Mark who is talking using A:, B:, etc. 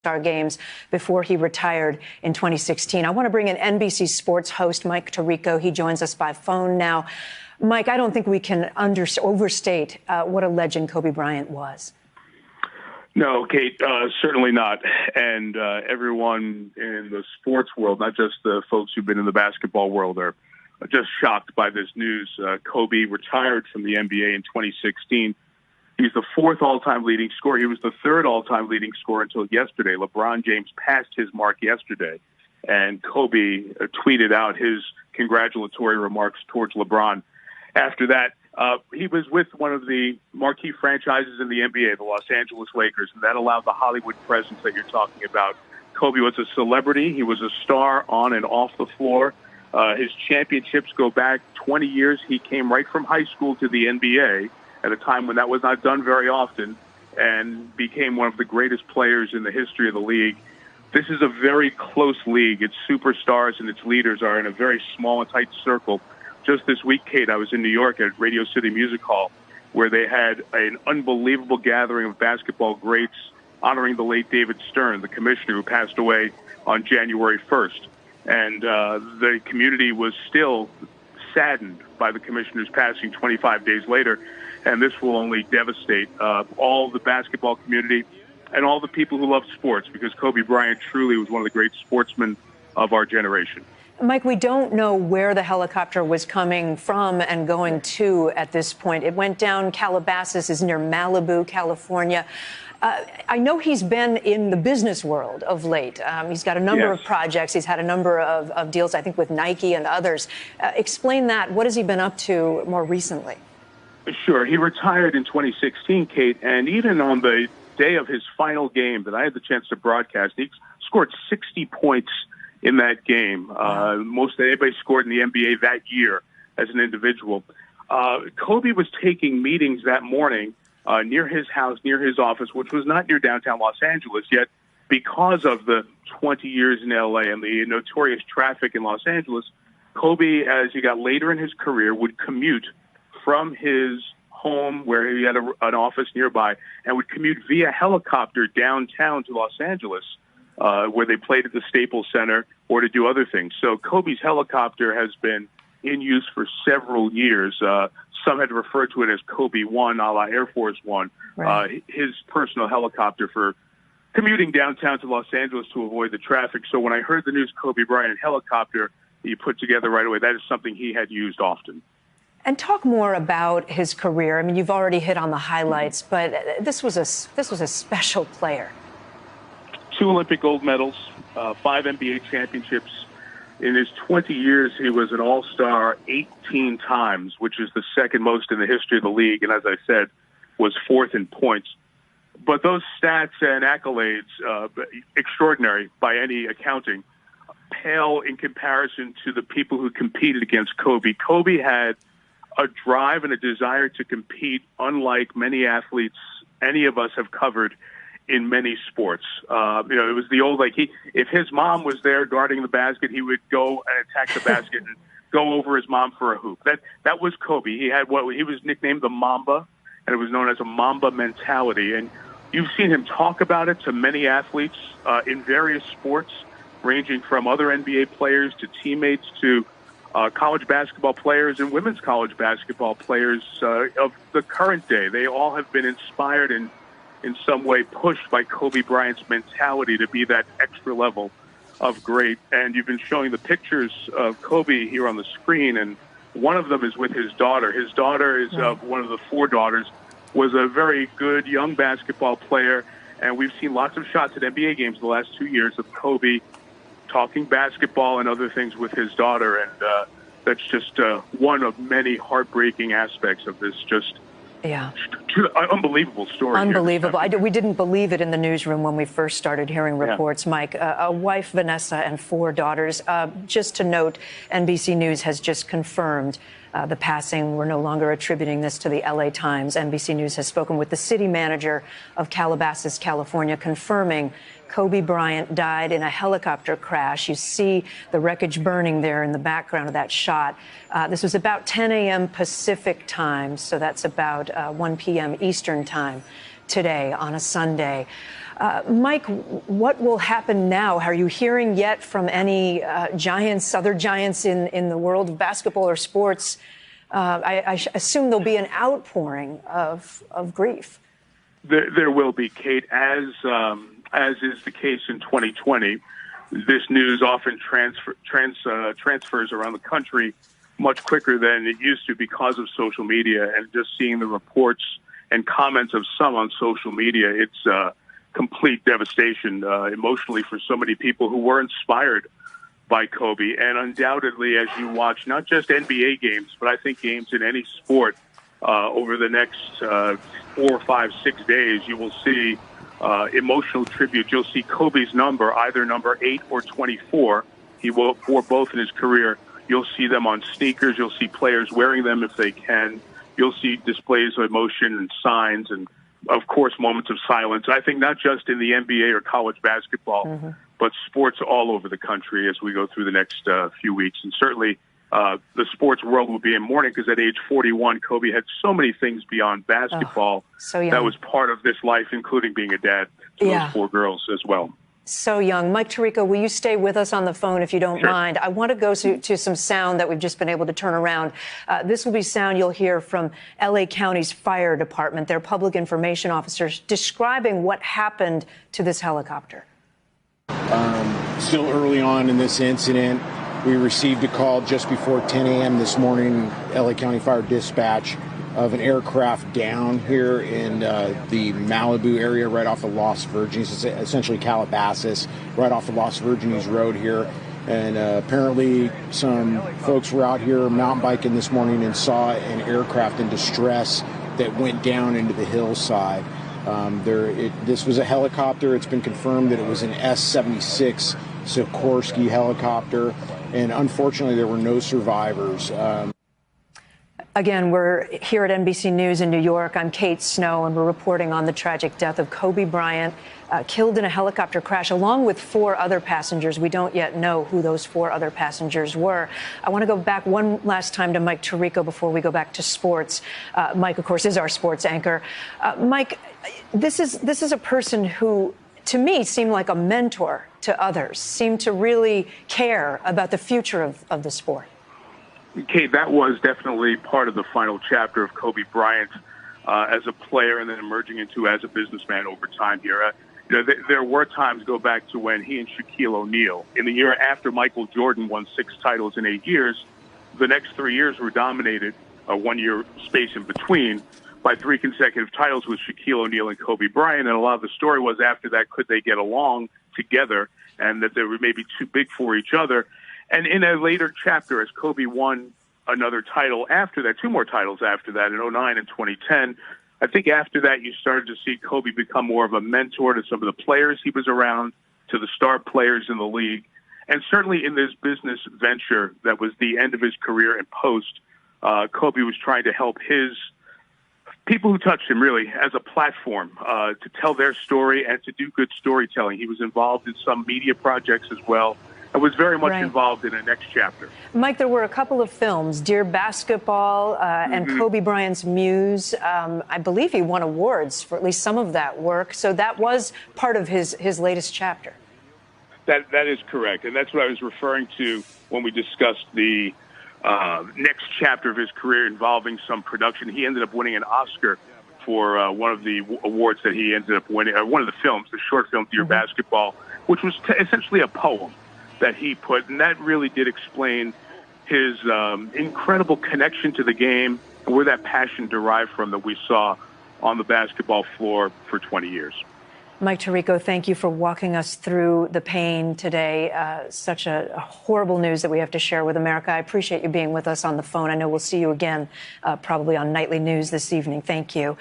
A: All-Star games before he retired in 2016. I want to bring in NBC Sports host Mike Tirico. He joins us by phone now. Mike, I don't think we can overstate what a legend Kobe Bryant was.
B: No, Kate, certainly not. And everyone in the sports world, not just the folks who've been in the basketball world, are just shocked by this news. Kobe retired from the NBA in 2016. He's the fourth all-time leading scorer. He was the third all-time leading scorer until yesterday. LeBron James passed his mark yesterday. And Kobe tweeted out his congratulatory remarks towards LeBron. After that, he was with one of the marquee franchises in the NBA, the Los Angeles Lakers, and that allowed the Hollywood presence that you're talking about. Kobe was a celebrity. He was a star on and off the floor. His championships go back 20 years. He came right from high school to the NBA at a time when that was not done very often, and became one of the greatest players in the history of the league. This is a very close league. Its superstars and its leaders are in a very small and tight circle. Just this week, Kate, I was in New York at Radio City Music Hall, where they had an unbelievable gathering of basketball greats honoring the late David Stern, the commissioner who passed away on January 1st. And the community was still saddened by the commissioner's passing 25 days later. And this will only devastate all the basketball community and all the people who love sports, because Kobe Bryant truly was one of the great sportsmen of our generation.
A: Mike, we don't know where the helicopter was coming from and going to at this point. It went down Calabasas, is near Malibu, California. I know he's been in the business world of late. He's got a number of projects. He's had a number of deals, I think, with Nike and others. Explain that. What has he been up to more recently?
B: Sure. He retired in 2016, Kate, and even on the day of his final game that I had the chance to broadcast, he scored 60 points in that game. Most that anybody scored in the NBA that year as an individual. Kobe was taking meetings that morning near his house, near his office, which was not near downtown Los Angeles, yet because of the 20 years in LA and the notorious traffic in Los Angeles, Kobe, as he got later in his career, would commute from his home, where he had an office nearby, and would commute via helicopter downtown to Los Angeles, where they played at the Staples Center, or to do other things. So Kobe's helicopter has been in use for several years. Some had referred to it as Kobe One, a la Air Force One, right. His personal helicopter for commuting downtown to Los Angeles to avoid the traffic. So when I heard the news Kobe Bryant helicopter, he put together right away, that is something he had used often.
A: And talk more about his career. I mean, you've already hit on the highlights, but this was a special player.
B: 2 Olympic gold medals, 5 NBA championships. In his 20 years, he was an all-star 18 times, which is the second most in the history of the league, and as I said, was fourth in points. But those stats and accolades, extraordinary by any accounting, pale in comparison to the people who competed against Kobe. Kobe had a drive and a desire to compete unlike many athletes any of us have covered in many sports. It was the old, if his mom was there guarding the basket, he would go and attack the basket and go over his mom for a hoop. That was Kobe. He had he was nicknamed the Mamba, and it was known as a Mamba mentality. And you've seen him talk about it to many athletes in various sports, ranging from other NBA players to teammates to college basketball players and women's college basketball players of the current day. They all have been inspired and in some way pushed by Kobe Bryant's mentality to be that extra level of great. And you've been showing the pictures of Kobe here on the screen, and one of them is with his daughter. His daughter is one of the 4 daughters, was a very good young basketball player, and we've seen lots of shots at NBA games the last 2 years of Kobe talking basketball and other things with his daughter, and that's just one of many heartbreaking aspects of this unbelievable story.
A: Unbelievable. We didn't believe it in the newsroom when we first started hearing reports, Mike. A wife, Vanessa, and 4 daughters. Just to note, NBC News has just confirmed the passing. We're no longer attributing this to the LA Times. NBC News has spoken with the city manager of Calabasas, California, confirming Kobe Bryant died in a helicopter crash. You see the wreckage burning there in the background of that shot. This was about 10 a.m. Pacific time, so that's about 1 p.m. Eastern time. today on a Sunday. Mike, what will happen now? Are you hearing yet from any giants, other giants in the world of basketball or sports? I assume there'll be an outpouring of grief.
B: There will be, Kate, as is the case in 2020. This news often transfers around the country much quicker than it used to because of social media, and just seeing the reports and comments of some on social media, it's complete devastation emotionally for so many people who were inspired by Kobe. And undoubtedly, as you watch not just NBA games, but I think games in any sport over the next 4, 5, 6 days, you will see emotional tribute. You'll see Kobe's number, either number 8 or 24. He wore both in his career. You'll see them on sneakers. You'll see players wearing them if they can. You'll see displays of emotion and signs and, of course, moments of silence. I think not just in the NBA or college basketball, but sports all over the country as we go through the next few weeks. And certainly the sports world will be in mourning because at age 41, Kobe had so many things beyond basketball that was part of this life, including being a dad to those 4 girls as well.
A: So young. Mike Tirico, will you stay with us on the phone if you don't mind? I want to go to some sound that we've just been able to turn around. This will be sound you'll hear from L.A. County's fire department, their public information officers, describing what happened to this helicopter.
C: Still early on in this incident, we received a call just before 10 a.m. this morning, L.A. County Fire Dispatch, of an aircraft down here in the Malibu area right off of Los Virgenes. It's essentially Calabasas, right off of Los Virgenes Road here. And apparently some folks were out here mountain biking this morning and saw an aircraft in distress that went down into the hillside. This was a helicopter. It's been confirmed that it was an S-76 Sikorsky helicopter. And unfortunately, there were no survivors.
A: Again, we're here at NBC News in New York. I'm Kate Snow, and we're reporting on the tragic death of Kobe Bryant, killed in a helicopter crash, along with 4 other passengers. We don't yet know who those 4 other passengers were. I want to go back one last time to Mike Tirico before we go back to sports. Mike, of course, is our sports anchor. Mike, this is a person who, to me, seemed like a mentor to others, seemed to really care about the future of the sport.
B: Kate, that was definitely part of the final chapter of Kobe Bryant as a player and then emerging into as a businessman over time here. There were times, go back to when he and Shaquille O'Neal, in the year after Michael Jordan won 6 titles in 8 years, the next 3 years were dominated, a 1-year space in between, by 3 consecutive titles with Shaquille O'Neal and Kobe Bryant. And a lot of the story was after that, could they get along together and that they were maybe too big for each other. And in a later chapter, as Kobe won another title after that, 2 more titles after that in 2009 and 2010, I think after that you started to see Kobe become more of a mentor to some of the players he was around, to the star players in the league. And certainly in this business venture that was the end of his career and post, Kobe was trying to help his people who touched him, really, as a platform to tell their story and to do good storytelling. He was involved in some media projects as well. I was very much involved in the next chapter.
A: Mike, there were a couple of films, Dear Basketball and Kobe Bryant's Muse. I believe he won awards for at least some of that work. So that was part of his latest chapter.
B: That is correct. And that's what I was referring to when we discussed the next chapter of his career involving some production. He ended up winning an Oscar for one of the awards that he ended up winning, one of the films, the short film Dear Basketball, which was essentially a poem that he put, and that really did explain his incredible connection to the game and where that passion derived from that we saw on the basketball floor for 20 years.
A: Mike Tirico, thank you for walking us through the pain today. Such a horrible news that we have to share with America. I appreciate you being with us on the phone. I know we'll see you again probably on Nightly News this evening. Thank you.